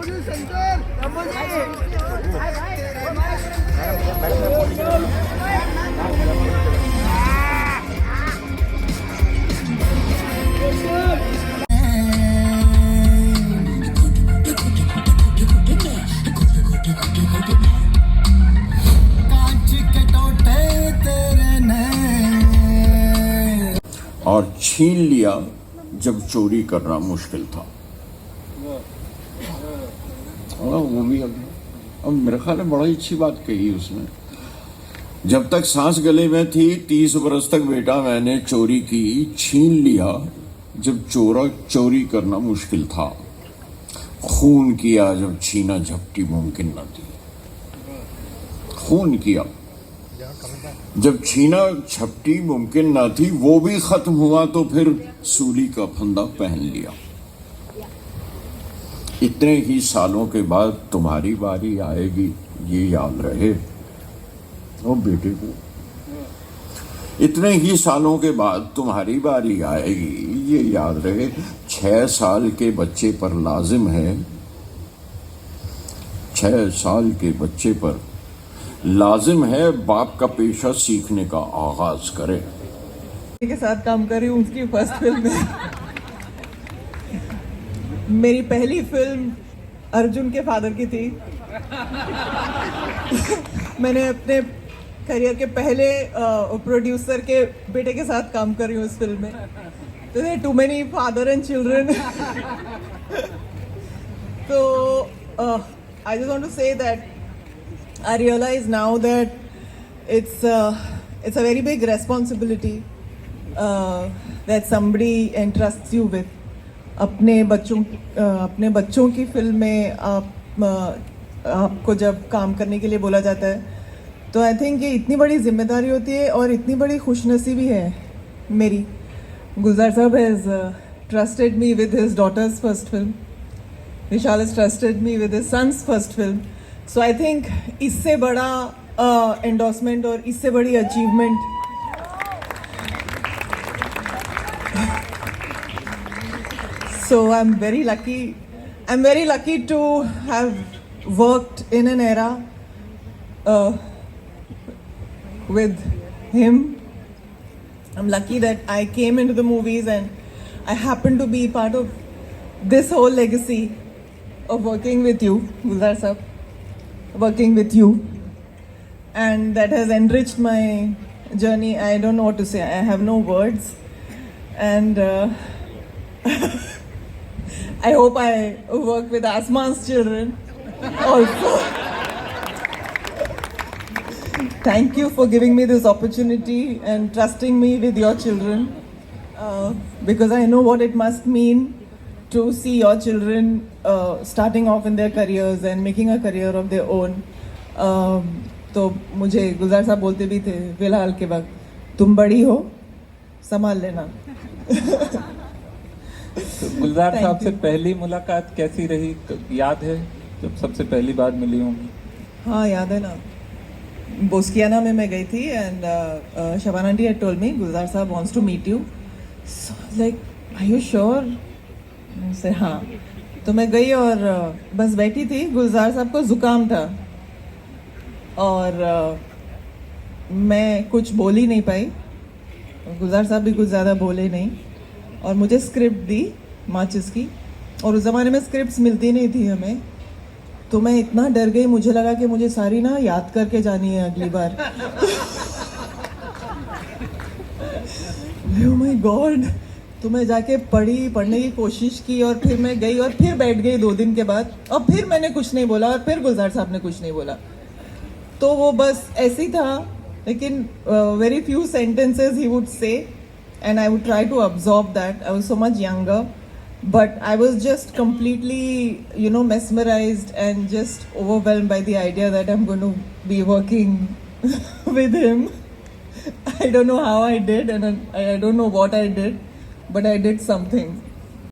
और छीन लिया जब चोरी करना मुश्किल था। वो भी अब मेरे ख्याल में बड़ा अच्छी बात कही उसने। जब तक सांस गले में थी 30 बरस तक बेटा मैंने चोरी की, छीन लिया जब चोरी करना मुश्किल था। खून किया जब छीना झपटी मुमकिन न थी। खून किया जब छीना झपटी मुमकिन न थी, वो भी खत्म हुआ तो फिर सूली का फंदा पहन लिया। इतने ही सालों के बाद तुम्हारी बारी आएगी, ये याद रहे ओ बेटे को। इतने ही सालों के बाद तुम्हारी बारी आएगी, ये याद रहे। 6 साल के बच्चे पर लाजिम है, 6 साल के बच्चे पर लाजिम है बाप का पेशा सीखने का आगाज करे। के साथ काम कर रही हूँ उसकी फर्स्ट फिल्म में। मेरी पहली फिल्म अर्जुन के फादर की थी। मैंने अपने करियर के पहले प्रोड्यूसर के बेटे के साथ काम कर रही हूँ इस फिल्म में। तो there too many father and children. तो I just want to say that I realize now that it's a very big responsibility that somebody entrusts you with. अपने बच्चों की फिल्म में आपको जब काम करने के लिए बोला जाता है, तो आई थिंक ये इतनी बड़ी जिम्मेदारी होती है और इतनी बड़ी खुशनसीबी है मेरी। गुलजार साहब has trusted me with his daughter's first film. Vishal has trusted me with his son's first film. So I think इससे बड़ा एंडोर्समेंट और इससे बड़ी achievement so I'm very lucky to have worked in an era with him. I'm lucky that I came into the movies and I happen to be part of this whole legacy of working with you, Gulzar Sahab. Working with you, and that has enriched my journey. I don't know what to say. I have no words, and I hope I work with Asman's children also. Thank you for giving me this opportunity and trusting me with your children, because I know what it must mean to see your children starting off in their careers and making a career of their own. तो मुझे गुलजार साहब बोलते भी थे फिलहाल के वक्त, तुम बड़ी हो, संभाल लेना। तो गुलजार साहब से पहली मुलाकात कैसी रही, याद है जब सबसे पहली बार मिली होंगी? हाँ याद है ना, बोस्कियाना में मैं गई थी and Shabana aunty had told me गुलजार साहब wants to meet you. So like, are you sure? से हाँ, तो मैं गई और बस बैठी थी। गुलजार साहब को जुकाम था और मैं कुछ बोल ही नहीं पाई, गुलजार साहब भी कुछ ज़्यादा बोले नहीं, और मुझे स्क्रिप्ट दी माचिस की, और उस ज़माने में स्क्रिप्ट्स मिलती नहीं थी हमें। तो मैं इतना डर गई, मुझे लगा कि मुझे सारी ना याद करके जानी है अगली बार। Oh my God! तो मैं जाके पढ़ने की कोशिश की और फिर मैं गई और फिर बैठ गई 2 दिन के बाद, और फिर मैंने कुछ नहीं बोला और फिर गुलजार साहब ने कुछ नहीं बोला। तो वो बस ऐसे ही था, लेकिन very few sentences he would say and I would try to absorb that. I was so much younger, but I was just completely mesmerized and just overwhelmed by the idea that I'm going to be working with him. I don't know how I did and I don't know what I did, but I did something.